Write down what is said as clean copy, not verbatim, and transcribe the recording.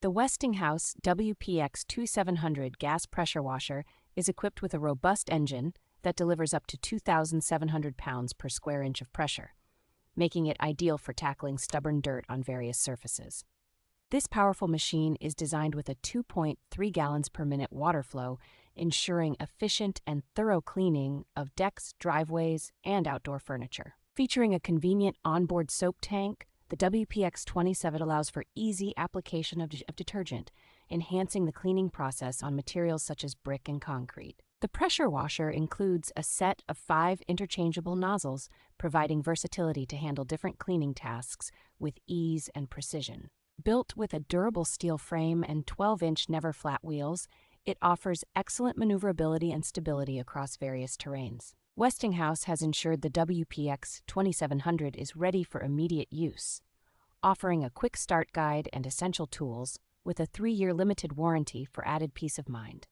The Westinghouse WPX2700 Gas Pressure Washer is equipped with a robust engine that delivers up to 2,700 pounds per square inch of pressure, making it ideal for tackling stubborn dirt on various surfaces. This powerful machine is designed with a 2.3 gallons per minute water flow, ensuring efficient and thorough cleaning of decks, driveways, and outdoor furniture. Featuring a convenient onboard soap tank, the WPX27 allows for easy application of detergent, enhancing the cleaning process on materials such as brick and concrete. The pressure washer includes a set of 5 interchangeable nozzles, providing versatility to handle different cleaning tasks with ease and precision. Built with a durable steel frame and 12-inch never-flat wheels, it offers excellent maneuverability and stability across various terrains. Westinghouse has ensured the WPX2700 is ready for immediate use, offering a quick start guide and essential tools with a 3-year limited warranty for added peace of mind.